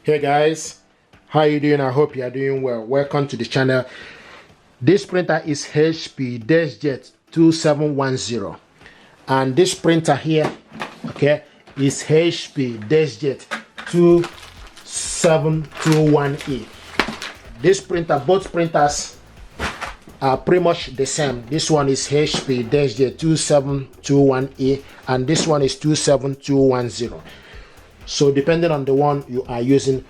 Hey guys, how you doing? I hope you are doing well. Welcome to the channel. This printer is HP DeskJet 2710, and this printer here, okay, is HP DeskJet 2721E. This printer, both printers are pretty much the same. This one is HP DeskJet 2721E and this one is 27210. So depending on the one you are using,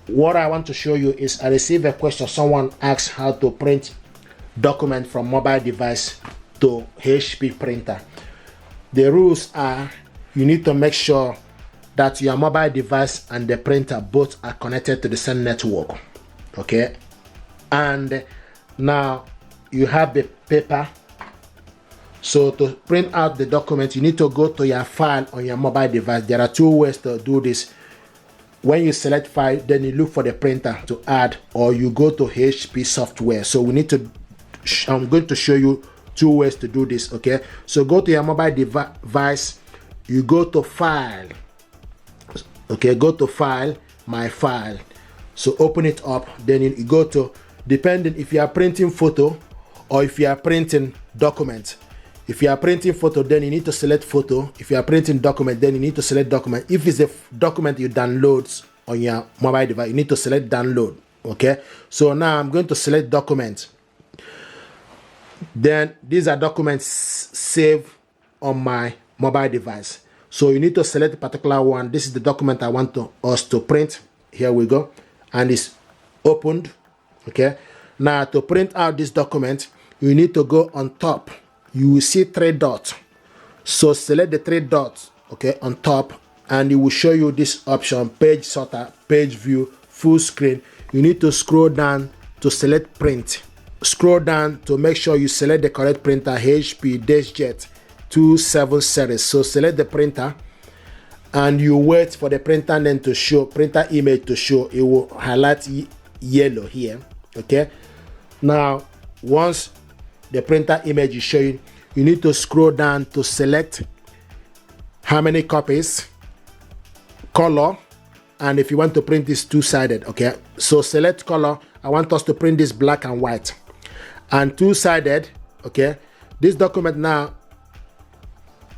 what I want to show you is I received a question. Someone asked how to print document from mobile device to HP printer. The rules are you need to make sure that your mobile device and the printer both are connected to the same network. Okay, and now you have the paper. So to print out the document, you need to go to your file on your mobile device. There are two ways to do this. When you select file, then you look for the printer to add, or you go to HP software. So we need to, I'm going to show you two ways to do this. Okay, so go to your mobile device, you go to file. Okay, go to file, my file. So open it up, then you go to, depending if you are printing photo or if you are printing document. If you are printing photo, then you need to select photo. If you are printing document, then you need to select document. If it's a document you download on your mobile device, you need to select download. Okay, so now I'm going to select document. Then these are documents saved on my mobile device. So you need to select a particular one. This is the document I want us to print. Here we go, and it's opened. Okay, now to print out this document, you need to go on top. You will see three dots. So select the three dots, okay, on top, and it will show you this option: page sorter, page view, full screen. You need to scroll down to select print. Scroll down to make sure you select the correct printer, HP DeskJet 27 series. So select the printer and you wait for the printer name to show, printer image to show. It will highlight yellow here. Okay, now once the printer image is showing, you need to scroll down to select how many copies, color, and if you want to print this two-sided. Okay, so select color. I want us to print this black and white, and two-sided. Okay, this document now,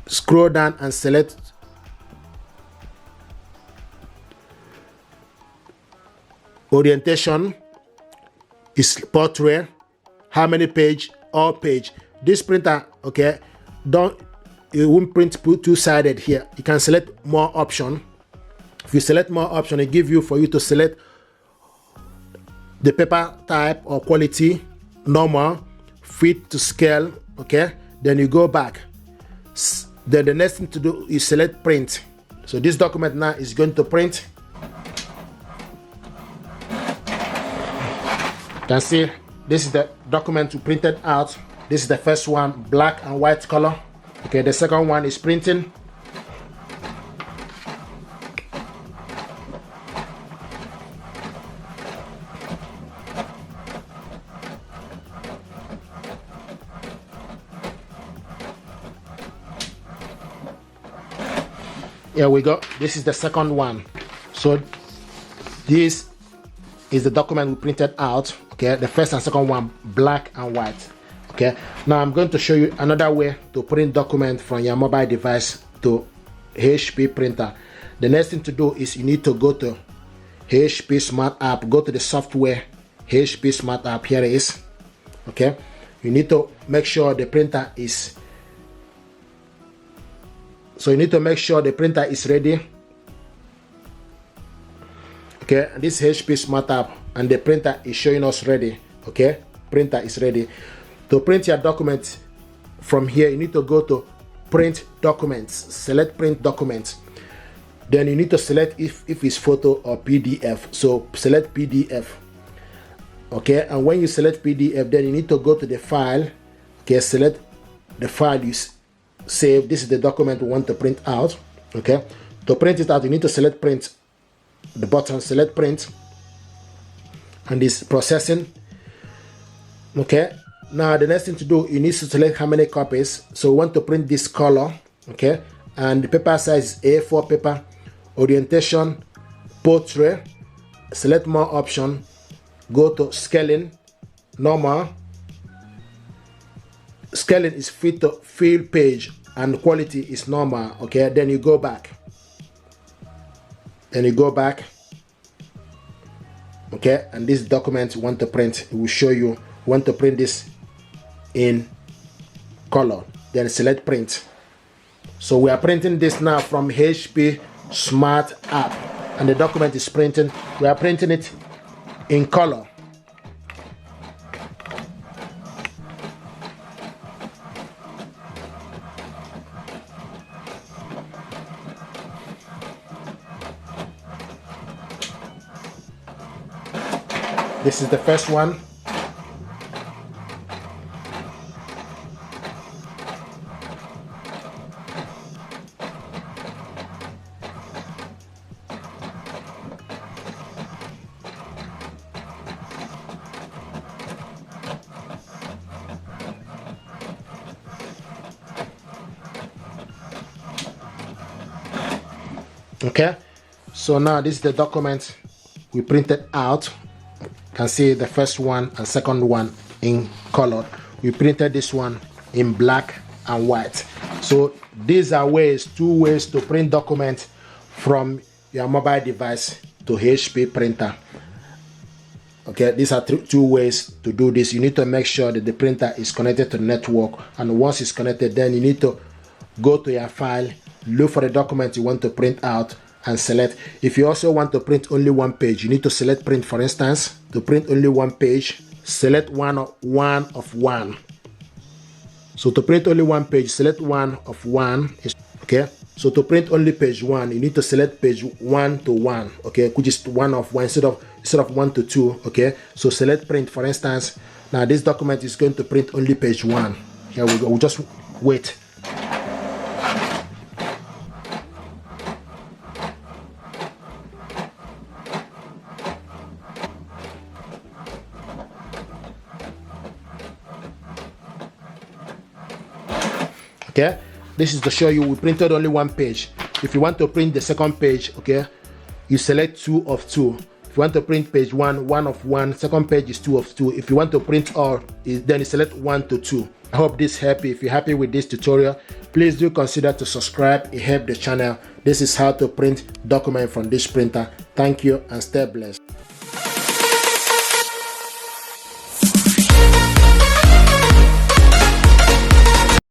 scroll down and select orientation is portrait. How many page? All page. This printer, okay, it won't print two-sided here. You can select more option. If you select more option, it gives you for you to select the paper type or quality, normal, fit to scale. Okay, then you go back. Then the next thing to do is select print. So this document now is going to print. You can see this is the document we printed out. This is the first one, black and white color. Okay, the second one is printing. Here we go. This is the second one. So this is the document we printed out. Okay, the first and second one, black and white. Okay, now I'm going to show you another way to print document from your mobile device to HP printer. The next thing to do is you need to go to HP Smart App, go to the software, HP Smart App, here it is. Okay, you need to make sure the printer is, so you need to make sure the printer is ready. Okay, and this HP Smart App and the printer is showing us ready. Okay, printer is ready. To print your document from here, you need to go to print documents, select print documents. Then you need to select if it's photo or PDF. So select PDF. Okay, and when you select PDF, then you need to go to the file. Okay, select the file you save. This is the document we want to print out. Okay, to print it out, you need to select print. The button, select print, and this processing. Okay, now the next thing to do, you need to select how many copies. So we want to print this color. Okay, and the paper size is A4 paper. Orientation, portrait, select more option, go to scaling, normal. Scaling is fit to fill page and quality is normal. Okay, then you go back. Okay, and this document you want to print, it will show you want to print this in color. Then select print. So we are printing this now from HP Smart app, and the document is printing. We are printing it in color. This is the first one. Okay, so now this is the document we printed out. You can see the first one and second one in color. We printed this one in black and white. So these are two ways to print documents from your mobile device to HP printer. Okay, these are two ways to do this. You need to make sure that the printer is connected to the network, and once it's connected, then you need to go to your file, look for the document you want to print out, and select. If you also want to print only one page, you need to select print. For instance, to print only one page, select one of one. So to print only one page, select one of one. Okay, so to print only page 1, you need to select page 1 to 1, okay, which is one of one instead of 1 to 2. Okay, so select print. For instance, now this document is going to print only page 1. Here we go. We'll just wait. Okay, this is to show you we printed only one page. If you want to print the second page, okay, you select 2 of 2. If you want to print page 1, 1 of 1, second page is 2 of 2. If you want to print all, then you select 1 to 2. I hope this helped you. If you're happy with this tutorial, please do consider to subscribe. It helps the channel. This is how to print document from this printer. Thank you and stay blessed.